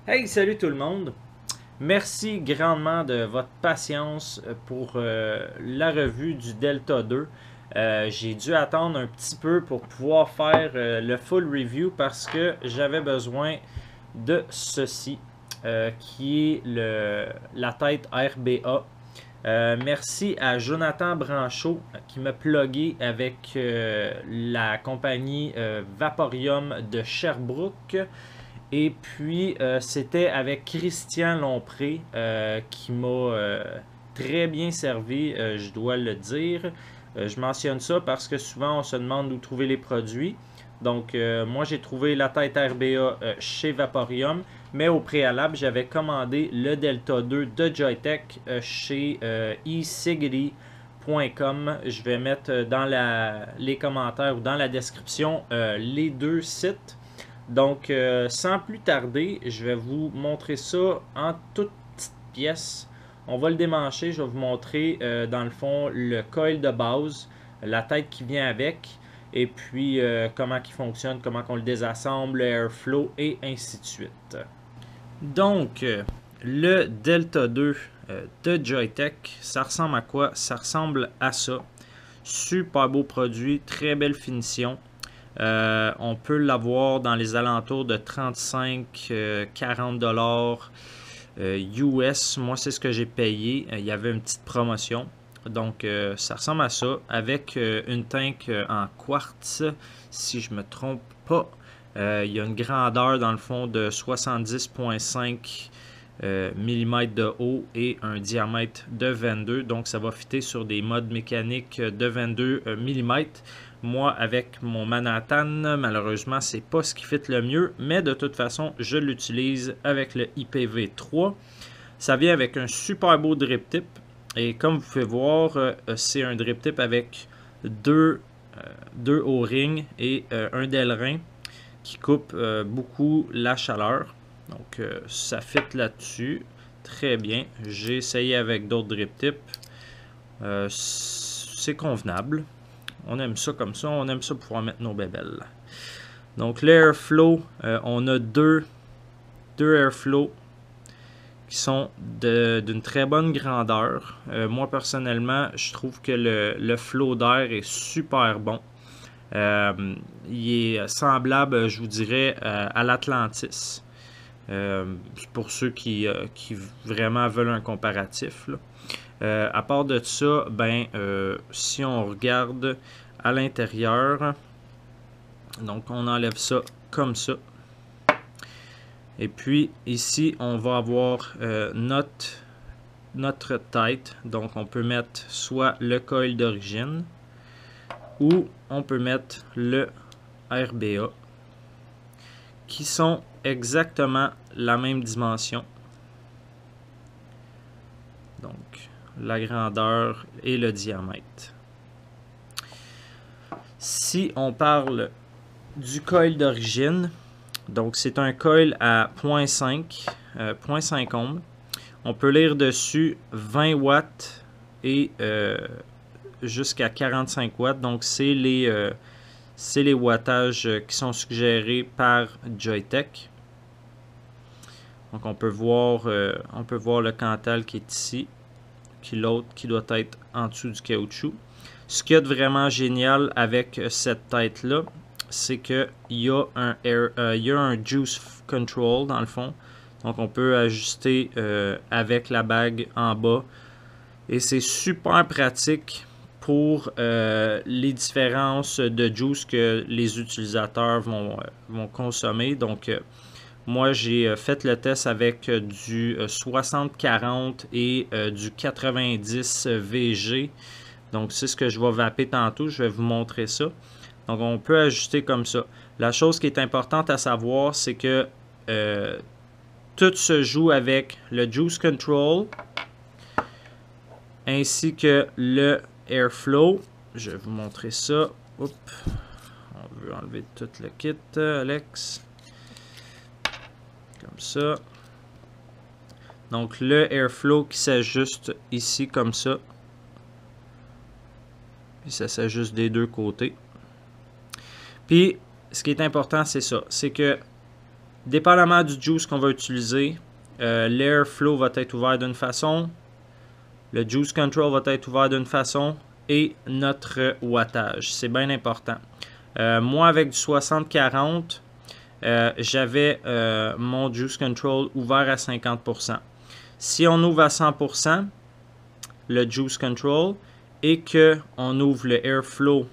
Hey, salut tout le monde! Merci grandement de votre patience pour la revue du Delta 2. J'ai dû attendre un petit peu pour pouvoir faire le full review parce que j'avais besoin de ceci, qui est la tête RBA. Merci à Jonathan Branchot qui m'a plugué avec la compagnie Vaporium de Sherbrooke. Et puis, c'était avec Christian Lompré qui m'a très bien servi, je dois le dire. Je mentionne ça parce que souvent on se demande où trouver les produits. Donc, moi j'ai trouvé la tête RBA chez Vaporium, mais au préalable, j'avais commandé le Delta 2 de Joytech chez eSiggity.com. Je vais mettre dans les commentaires ou dans la description les deux sites. Donc, sans plus tarder, je vais vous montrer ça en toute petite pièce. On va le démancher. Je vais vous montrer, dans le fond, le coil de base, la tête qui vient avec, et puis comment il fonctionne, comment on le désassemble, le airflow, et ainsi de suite. Donc, le Delta 2 de Joytech, ça ressemble à quoi? Ça ressemble à ça. Super beau produit, très belle finition. On peut l'avoir dans les alentours de 35-40 dollars US. Moi, c'est ce que j'ai payé. Il y avait une petite promotion. Donc, ça ressemble à ça avec une tank en quartz, si je me trompe pas. Il y a une grandeur dans le fond de 70,5 mm de haut et un diamètre de 22. Donc, ça va fitter sur des modes mécaniques de 22 mm. Moi, avec mon Manhattan, malheureusement, c'est pas ce qui fit le mieux, mais de toute façon, je l'utilise avec le IPv3. Ça vient avec un super beau drip tip, et comme vous pouvez voir, c'est un drip tip avec deux O-rings et un aileron qui coupe beaucoup la chaleur. Donc, ça fit là-dessus. Très bien. J'ai essayé avec d'autres drip tips. C'est convenable. On aime ça comme ça. On aime ça pour pouvoir mettre nos bébelles. Donc, l'airflow, on a deux airflows qui sont d'une très bonne grandeur. Moi, personnellement, je trouve que le flow d'air est super bon. Il est semblable, je vous dirais, à l'Atlantis. Pour ceux qui vraiment veulent un comparatif. À part de ça, si on regarde à l'intérieur, donc on enlève ça comme ça. Et puis ici, on va avoir notre tête. Donc on peut mettre soit le coil d'origine ou on peut mettre le RBA, qui sont exactement la même dimension. Donc, la grandeur et le diamètre. Si on parle du coil d'origine, donc c'est un coil à 0.5 ohms. On peut lire dessus 20 watts et jusqu'à 45 watts. Donc, c'est les wattages qui sont suggérés par Joytech. Donc, on peut voir le Cantal qui est ici, l'autre qui doit être en dessous du caoutchouc. Ce qu'il y a de vraiment génial avec cette tête-là, c'est qu'il y a un juice control dans le fond. Donc, on peut ajuster avec la bague en bas. Et c'est super pratique pour les différences de juice que les utilisateurs vont consommer. Donc, moi, j'ai fait le test avec du 60-40 et du 90 VG. Donc, c'est ce que je vais vaper tantôt. Je vais vous montrer ça. Donc, on peut ajuster comme ça. La chose qui est importante à savoir, c'est que tout se joue avec le Juice Control ainsi que le Airflow. Je vais vous montrer ça. Oups. On veut enlever tout le kit, Alex. Comme ça. Donc, le Airflow qui s'ajuste ici comme ça. Et ça s'ajuste des deux côtés. Puis, ce qui est important, c'est ça. C'est que Dépendamment du juice qu'on va utiliser, l'airflow va être ouvert d'une façon, le juice control va être ouvert d'une façon et notre wattage. C'est bien important. Moi, avec du 60-40, j'avais mon juice control ouvert à 50%. Si on ouvre à 100% le juice control et qu'on ouvre le airflow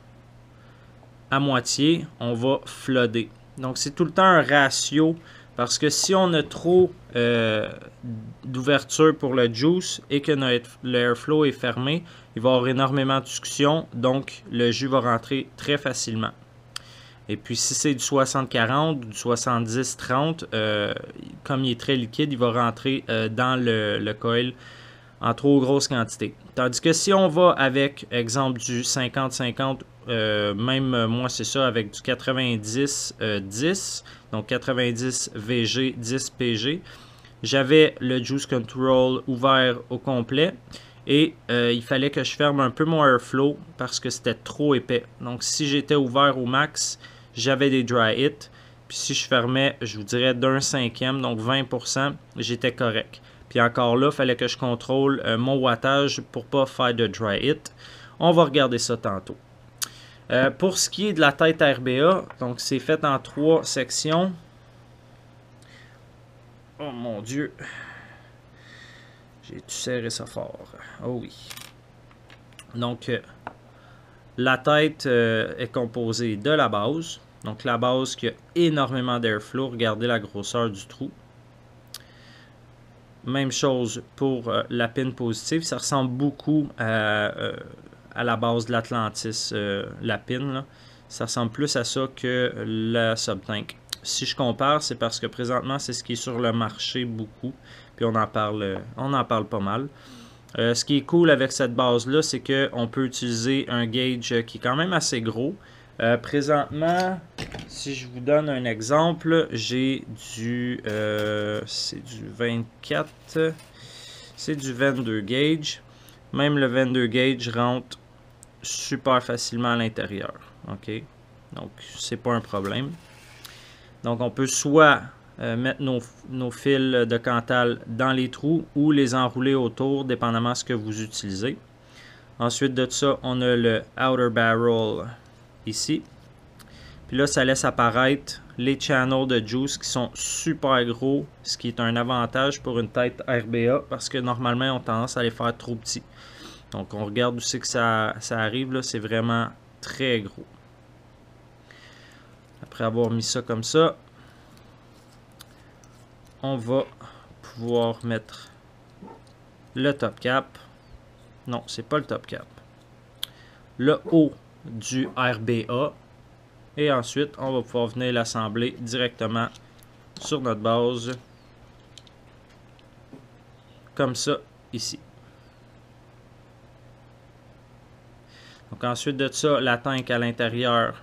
à moitié, on va flooder. Donc, c'est tout le temps un ratio parce que si on a trop d'ouverture pour le juice et que l'airflow est fermé, il va y avoir énormément de succion, donc le jus va rentrer très facilement. Et puis, si c'est du 60-40 ou du 70-30, comme il est très liquide, il va rentrer dans le coil en trop grosse quantité. Tandis que si on va avec, exemple, du 50-50, même moi c'est ça, avec du 90-10, donc 90 VG, 10 PG, j'avais le juice control ouvert au complet et il fallait que je ferme un peu mon airflow parce que c'était trop épais. Donc si j'étais ouvert au max, j'avais des dry hits. Puis si je fermais, je vous dirais d'un cinquième, donc 20%, j'étais correct. Puis encore là, il fallait que je contrôle mon wattage pour ne pas faire de dry hit. On va regarder ça tantôt. Pour ce qui est de la tête RBA, donc c'est fait en 3 sections. Oh mon Dieu. J'ai-tu serré ça fort? Oh oui. Donc, la tête est composée de la base. Donc, la base qui a énormément d'airflow. Regardez la grosseur du trou. Même chose pour la pin positive. Ça ressemble beaucoup à la base de l'Atlantis, la pin. Là. Ça ressemble plus à ça que la Subtank. Si je compare, c'est parce que présentement, c'est ce qui est sur le marché beaucoup. Puis on en parle pas mal. Ce qui est cool avec cette base-là, c'est qu'on peut utiliser un gauge qui est quand même assez gros. Présentement, si je vous donne un exemple, j'ai du c'est du 24, c'est du 22 gauge. Même le 22 gauge rentre super facilement à l'intérieur. OK? Donc, c'est pas un problème. Donc, on peut soit mettre nos fils de Cantal dans les trous ou les enrouler autour, dépendamment de ce que vous utilisez. Ensuite de ça, on a le outer barrel ici. Puis là, ça laisse apparaître les channels de juice qui sont super gros, ce qui est un avantage pour une tête RBA parce que normalement, on a tendance à les faire trop petits. Donc, on regarde où c'est que ça arrive. Là, c'est vraiment très gros. Après avoir mis ça comme ça, on va pouvoir mettre le top cap. Non, c'est pas le top cap. Le haut du RBA. Et ensuite, on va pouvoir venir l'assembler directement sur notre base. Comme ça, ici. Donc ensuite de ça, la tank à l'intérieur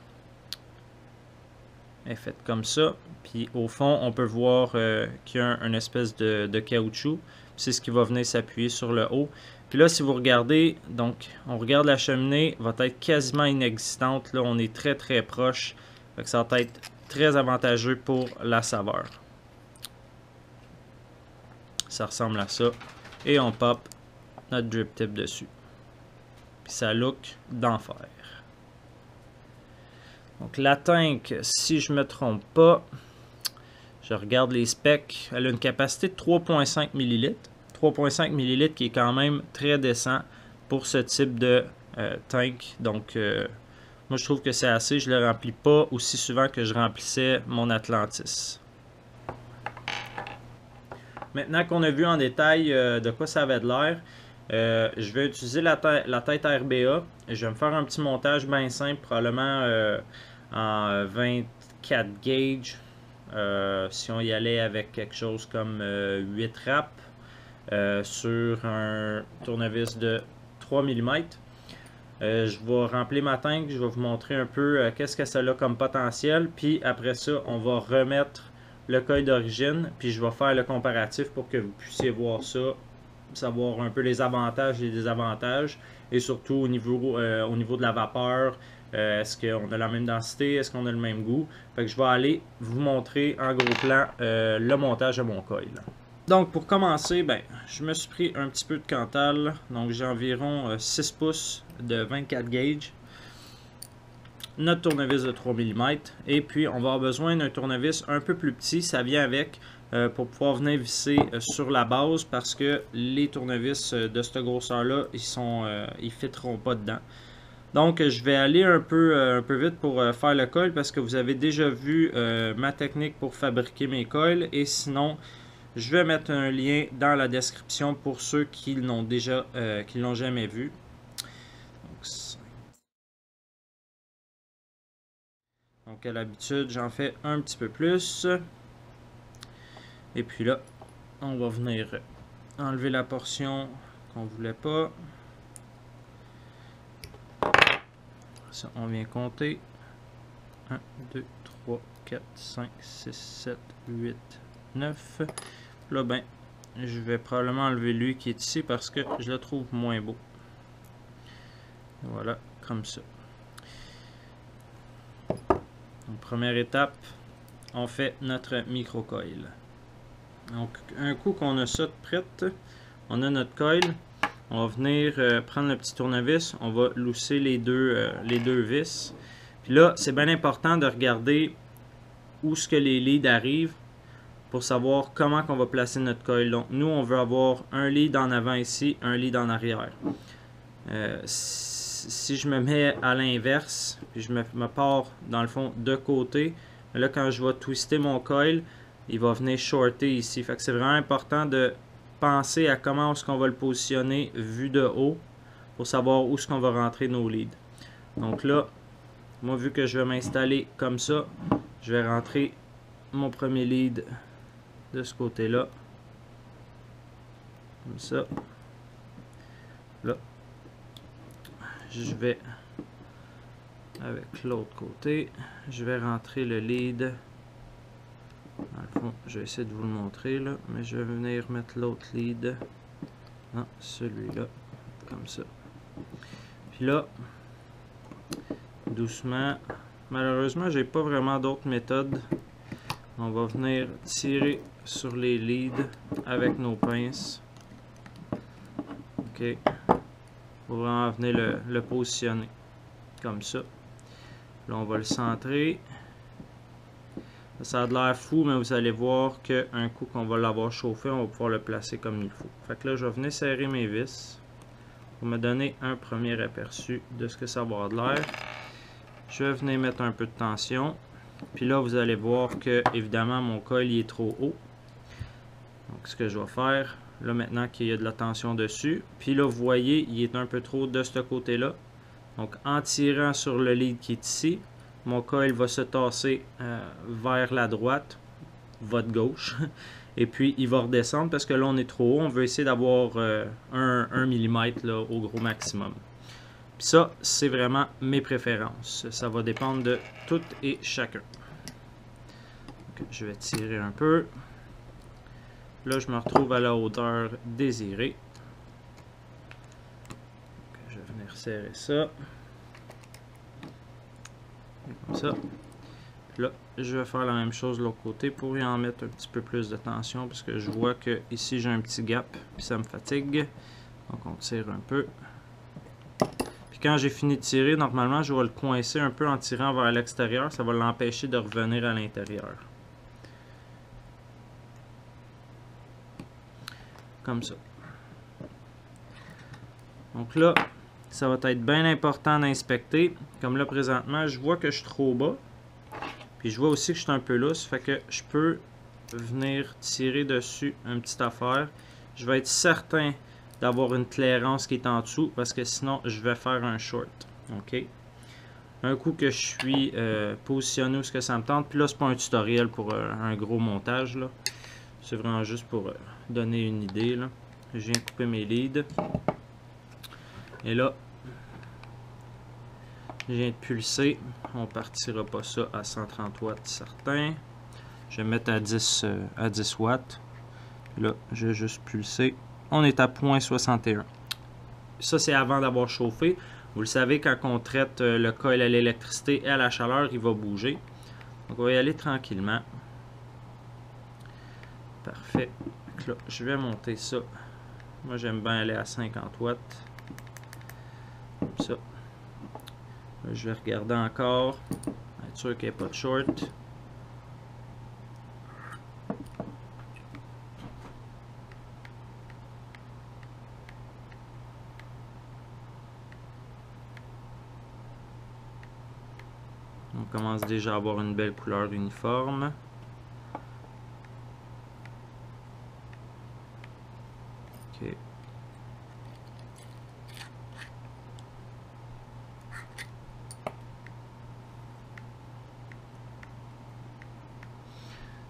est faite comme ça. Puis au fond, on peut voir qu'il y a une espèce de caoutchouc. C'est ce qui va venir s'appuyer sur le haut. Puis là, si vous regardez, donc on regarde la cheminée, va être quasiment inexistante. Là, on est très très proche. Fait que ça va être très avantageux pour la saveur. Ça ressemble à ça. Et on pop notre drip tip dessus. Puis ça look d'enfer. Donc la tank, si je ne me trompe pas, je regarde les specs, elle a une capacité de 3,5 ml. 3,5 ml qui est quand même très décent pour ce type de tank. Donc moi je trouve que c'est assez, je ne le remplis pas aussi souvent que je remplissais mon Atlantis. Maintenant qu'on a vu en détail de quoi ça avait de l'air, je vais utiliser la tête RBA. Je vais me faire un petit montage bien simple, probablement en 24 gauge. Si on y allait avec quelque chose comme 8 wraps sur un tournevis de 3 mm. Je vais remplir ma tank, je vais vous montrer un peu qu'est-ce que ça a comme potentiel. Puis après ça, on va remettre le coil d'origine. Puis je vais faire le comparatif pour que vous puissiez voir ça, savoir un peu les avantages et les désavantages. Et surtout au niveau de la vapeur, Est-ce qu'on a la même densité? Est-ce qu'on a le même goût? Fait que je vais aller vous montrer en gros plan le montage de mon coil. Donc pour commencer, ben, je me suis pris un petit peu de Cantal. Donc j'ai environ 6 pouces de 24 gauge. Notre tournevis de 3 mm. Et puis on va avoir besoin d'un tournevis un peu plus petit. Ça vient avec pour pouvoir venir visser sur la base parce que les tournevis de cette grosseur-là, ils fitteront pas dedans. Donc, je vais aller un peu vite pour faire le coil parce que vous avez déjà vu ma technique pour fabriquer mes coils. Et sinon, je vais mettre un lien dans la description pour ceux qui l'ont jamais vu. Donc, à l'habitude, j'en fais un petit peu plus. Et puis là, on va venir enlever la portion qu'on ne voulait pas. Ça, on vient compter. 1, 2, 3, 4, 5, 6, 7, 8, 9. Là, ben, je vais probablement enlever lui qui est ici parce que je le trouve moins beau. Voilà, comme ça. Donc, première étape, on fait notre micro-coil. Donc, un coup qu'on a ça de prête, on a notre coil. On va venir prendre le petit tournevis, on va lousser les deux vis. Puis là, c'est bien important de regarder où ce que les leads arrivent pour savoir comment on va placer notre coil. Donc, nous, on veut avoir un lead en avant ici, un lead en arrière. Si je me mets à l'inverse, puis je me pars dans le fond de côté, là, quand je vais twister mon coil, il va venir shorter ici. Fait que c'est vraiment important de penser à comment est-ce qu'on va le positionner vu de haut pour savoir où est-ce qu'on va rentrer nos leads. Donc là, moi vu que je vais m'installer comme ça, je vais rentrer mon premier lead de ce côté-là. Comme ça. Là, je vais avec l'autre côté, je vais rentrer le lead. Dans le fond, je vais essayer de vous le montrer là, mais je vais venir mettre l'autre lead dans celui-là, comme ça. Puis là, doucement, malheureusement, j'ai pas vraiment d'autres méthodes. On va venir tirer sur les leads avec nos pinces. Ok, pour vraiment venir le positionner comme ça. Là, on va le centrer. Ça a de l'air fou, mais vous allez voir qu'un coup qu'on va l'avoir chauffé, on va pouvoir le placer comme il faut. Fait que là, je vais venir serrer mes vis pour me donner un premier aperçu de ce que ça va avoir de l'air. Je vais venir mettre un peu de tension. Puis là, vous allez voir que, évidemment, mon coil il est trop haut. Donc, ce que je vais faire, là, maintenant qu'il y a de la tension dessus, puis là, vous voyez, il est un peu trop de ce côté-là. Donc, en tirant sur le lead qui est ici, mon coil va se tasser vers la droite, votre gauche, et puis il va redescendre parce que là on est trop haut, on veut essayer d'avoir 1 mm là, au gros maximum. Puis ça, c'est vraiment mes préférences. Ça va dépendre de tout et chacun. Donc, je vais tirer un peu. Là, je me retrouve à la hauteur désirée. Donc, je vais venir serrer ça. Comme ça. Puis là, je vais faire la même chose de l'autre côté pour y en mettre un petit peu plus de tension parce que je vois que ici j'ai un petit gap puis ça me fatigue. Donc on tire un peu. Puis quand j'ai fini de tirer, normalement je vais le coincer un peu en tirant vers l'extérieur. Ça va l'empêcher de revenir à l'intérieur. Comme ça. Donc là, ça va être bien important d'inspecter. Comme là présentement, je vois que je suis trop bas. Puis je vois aussi que je suis un peu lousse. Fait que je peux venir tirer dessus une petite affaire. Je vais être certain d'avoir une clairance qui est en dessous. Parce que sinon, je vais faire un short. OK? Un coup que je suis positionné où ce que ça me tente. Puis là, c'est pas un tutoriel pour un gros montage. C'est vraiment juste pour donner une idée. Là. Je viens couper mes leads. Et là, je viens de pulser. On partira pas ça à 130 watts certain. Je vais mettre à 10 watts. Là, je vais juste pulser. On est à 0.61. Ça, c'est avant d'avoir chauffé. Vous le savez, quand on traite le coil à l'électricité et à la chaleur, il va bouger. Donc, on va y aller tranquillement. Parfait. Donc là, je vais monter ça. Moi, j'aime bien aller à 50 watts. Comme ça. Là, je vais regarder encore. Être sûr qu'il n'y ait pas de short. On commence déjà à avoir une belle couleur uniforme. Ok.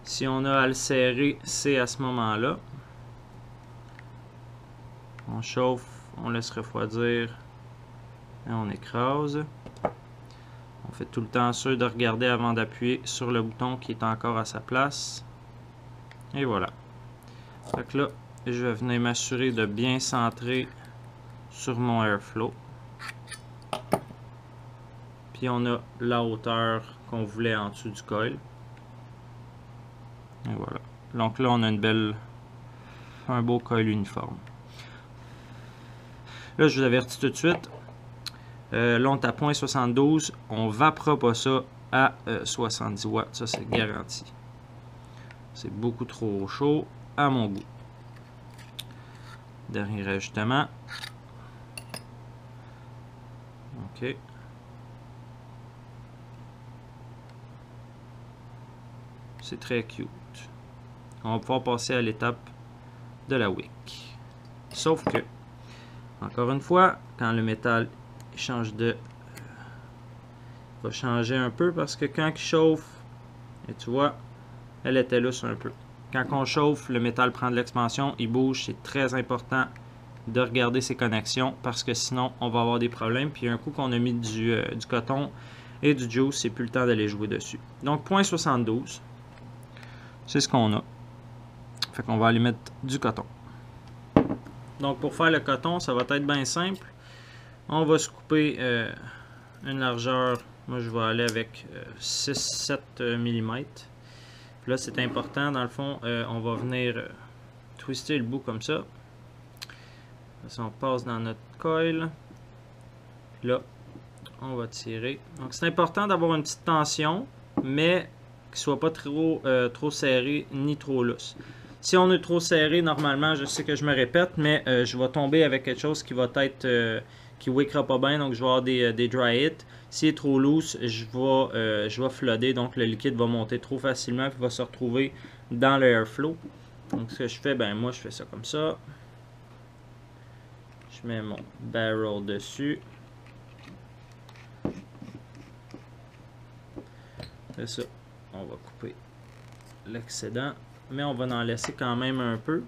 Si on a à le serrer, c'est à ce moment-là. On chauffe, on laisse refroidir et on écrase. On fait tout le temps sûr de regarder avant d'appuyer sur le bouton qui est encore à sa place. Et voilà. Donc là, je vais venir m'assurer de bien centrer sur mon airflow. Puis on a la hauteur qu'on voulait en dessous du coil. Et voilà. Donc là, on a un beau coil uniforme. Là, je vous avertis tout de suite. Là, on est à 0.72. On ne vapera pas ça à 70 watts. Ça, c'est garanti. C'est beaucoup trop chaud à mon goût. Dernier ajustement. OK. C'est très cute. On va pouvoir passer à l'étape de la wick. Sauf que, encore une fois, quand le métal change de... va changer un peu parce que quand il chauffe, et tu vois, elle était lousse un peu. Quand on chauffe, le métal prend de l'expansion, il bouge. C'est très important de regarder ses connexions parce que sinon, on va avoir des problèmes. Puis un coup qu'on a mis du coton et du juice, c'est plus le temps d'aller jouer dessus. Donc, 0.72. C'est ce qu'on a. Fait qu'on va aller mettre du coton. Donc pour faire le coton, ça va être bien simple. On va se couper une largeur. Moi je vais aller avec 6-7 mm. Puis là c'est important. Dans le fond, on va venir twister le bout comme ça. On passe dans notre coil. Puis là, on va tirer. Donc c'est important d'avoir une petite tension, mais qu'il ne soit pas trop serré ni trop lousse. Si on est trop serré, normalement, je sais que je me répète, mais je vais tomber avec quelque chose qui va être qui ne wickera pas bien, donc je vais avoir des dry hits. S'il est trop loose, je vais flooder, donc le liquide va monter trop facilement et va se retrouver dans le airflow. Donc ce que je fais, ben moi je fais ça comme ça. Je mets mon barrel dessus. C'est ça. On va couper l'excédent, mais on va en laisser quand même un peu.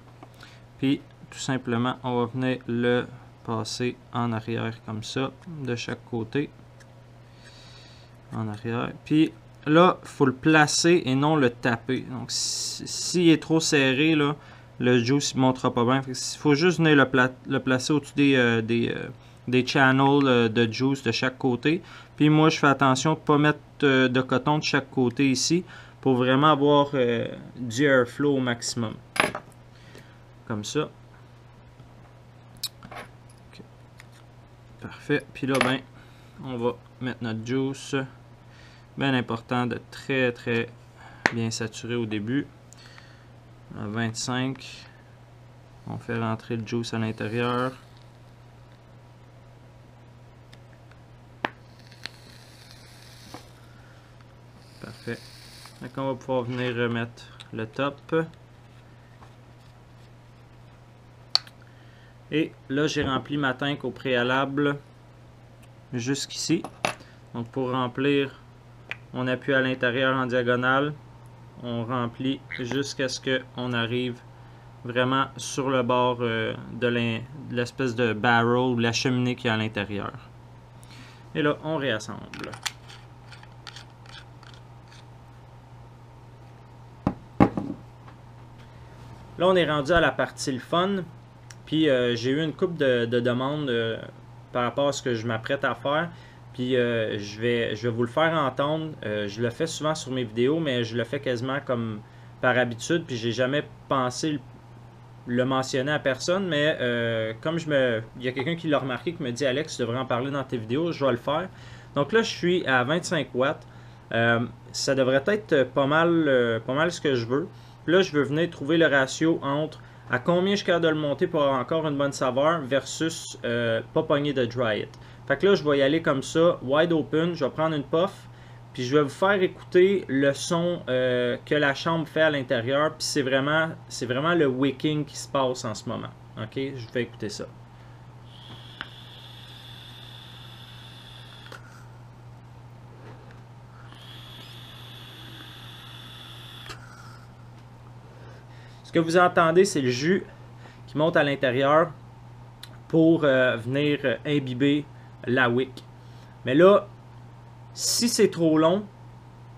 Puis, tout simplement, on va venir le passer en arrière comme ça, de chaque côté. En arrière. Puis là, il faut le placer et non le taper. Donc, s'il est trop serré, là, le juice ne montera pas bien. Il faut juste venir le placer au-dessus des channels de juice de chaque côté. Puis moi, je fais attention de ne pas mettre de coton de chaque côté ici pour vraiment avoir du airflow au maximum. Comme ça. Okay. Parfait. Puis là, ben, on va mettre notre juice. Bien important de très bien saturer au début. À 25. On fait rentrer le juice à l'intérieur. Parfait. Donc on va pouvoir venir remettre le top. Et là, j'ai rempli ma tank au préalable jusqu'ici. Donc pour remplir, on appuie à l'intérieur en diagonale. On remplit jusqu'à ce qu'on arrive vraiment sur le bord de l'espèce de barrel ou la cheminée qui est à l'intérieur. Et là, on réassemble. Là, on est rendu à la partie le fun. Puis j'ai eu une couple de demandes par rapport à ce que je m'apprête à faire. Puis je vais vous le faire entendre. Je le fais souvent sur mes vidéos, mais je le fais quasiment comme par habitude. Puis j'ai jamais pensé le mentionner à personne. Mais comme il y a quelqu'un qui l'a remarqué, qui me dit Alex, tu devrais en parler dans tes vidéos, je vais le faire. Donc là, je suis à 25 watts. Ça devrait être pas mal ce que je veux. Puis là, je veux venir trouver le ratio entre à combien je suis capable de le monter pour avoir encore une bonne saveur versus pas pogner de dry it. Fait que là, je vais y aller comme ça, wide open, je vais prendre une puff, puis je vais vous faire écouter le son que la chambre fait à l'intérieur, puis c'est vraiment le wicking qui se passe en ce moment. Ok, je vous fais écouter ça. Ce que vous entendez, c'est le jus qui monte à l'intérieur pour venir imbiber la wick. Mais là, si c'est trop long,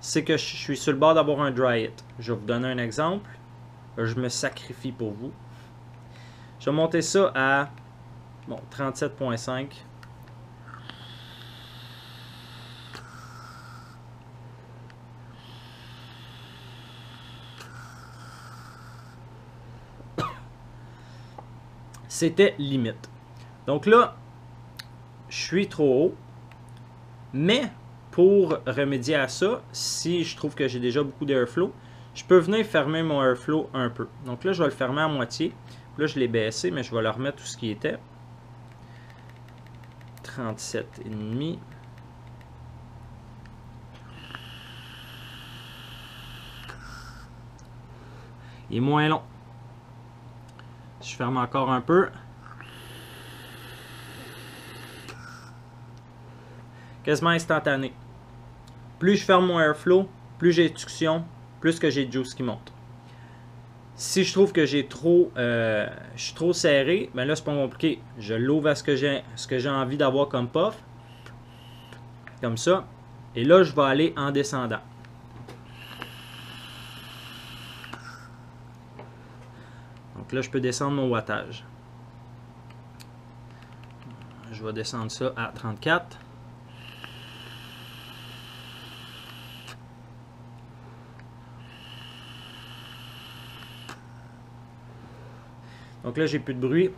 c'est que je suis sur le bord d'avoir un dry it. Je vais vous donner un exemple. Je me sacrifie pour vous. Je vais monter ça à 37.5. C'était limite. Donc là, je suis trop haut. Mais pour remédier à ça, si je trouve que j'ai déjà beaucoup d'airflow, je peux venir fermer mon airflow un peu. Donc là, je vais le fermer à moitié. Là, je l'ai baissé, mais je vais le remettre tout ce qui était. 37,5. Il est moins long. Je ferme encore un peu. Quasiment instantané. Plus je ferme mon airflow, plus j'ai de succion, plus que j'ai de juice qui monte. Si je trouve que je suis trop serré, ben là c'est pas compliqué. Je l'ouvre à ce que j'ai envie d'avoir comme puff. Comme ça. Et là je vais aller en descendant. Donc là je peux descendre mon wattage. Je vais descendre ça à 34. Donc là, j'ai plus de bruit.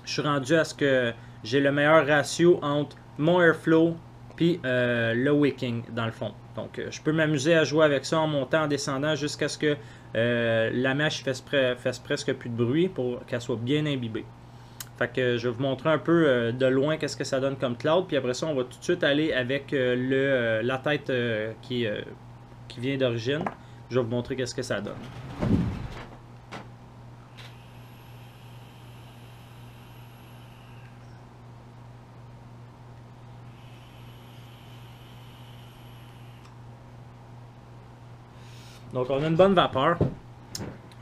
Je suis rendu à ce que j'ai le meilleur ratio entre mon airflow et le wicking, dans le fond. Donc, je peux m'amuser à jouer avec ça en montant, en descendant, jusqu'à ce que la mèche fasse presque plus de bruit pour qu'elle soit bien imbibée. Fait que je vais vous montrer un peu de loin qu'est-ce que ça donne comme cloud. Puis après ça, on va tout de suite aller avec la tête qui vient d'origine. Je vais vous montrer qu'est-ce que ça donne. Donc, on a une bonne vapeur.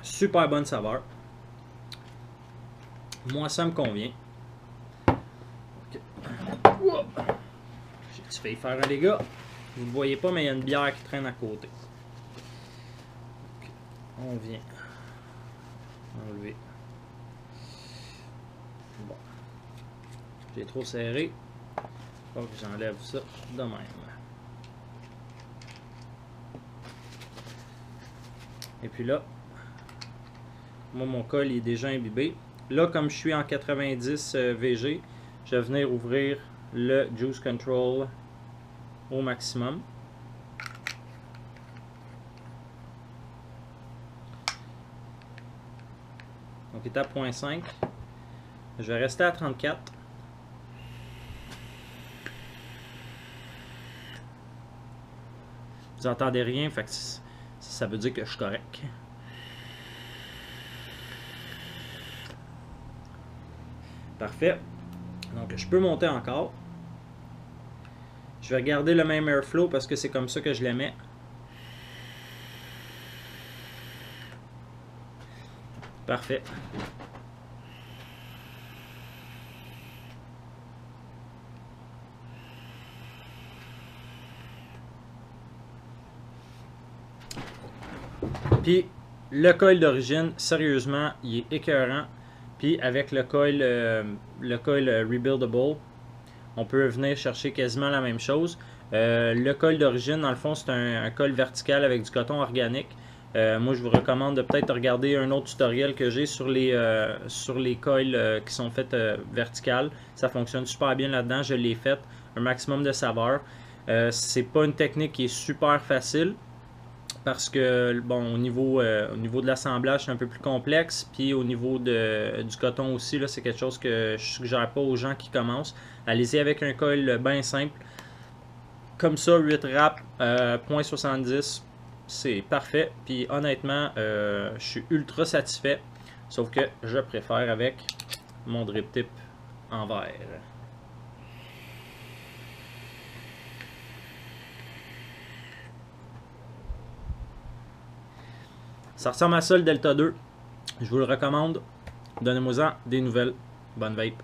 Super bonne saveur. Moi, ça me convient. Okay. J'ai failli faire un dégât. Vous ne le voyez pas, mais il y a une bière qui traîne à côté. Okay. On vient enlever. Bon. J'ai trop serré. Donc, j'enlève ça de même. Et puis là, moi mon col est déjà imbibé. Là, comme je suis en 90 VG, je vais venir ouvrir le Juice Control au maximum. Donc il est à 0.5. Je vais rester à 34. Vous n'entendez rien, fait que ça veut dire que je suis correct. Parfait. Donc, je peux monter encore. Je vais garder le même airflow parce que c'est comme ça que je l'aimais. Parfait. Puis le coil d'origine, sérieusement, il est écœurant. Puis avec le coil Rebuildable, on peut venir chercher quasiment la même chose. Le col d'origine, dans le fond, c'est un col vertical avec du coton organique. Moi, je vous recommande de peut-être regarder un autre tutoriel que j'ai sur les coils qui sont faits verticales. Ça fonctionne super bien là-dedans. Je l'ai fait. Un maximum de saveur. C'est pas une technique qui est super facile parce que bon, au niveau de l'assemblage, c'est un peu plus complexe. Puis au niveau du coton aussi, là, c'est quelque chose que je suggère pas aux gens qui commencent. Allez-y avec un coil bien simple. Comme ça, 8 wraps, 0.70, c'est parfait. Puis honnêtement, je suis ultra satisfait. Sauf que je préfère avec mon drip tip en verre. Ça ressemble à ça le Delta 2. Je vous le recommande. Donnez-moi-en des nouvelles. Bonne vape.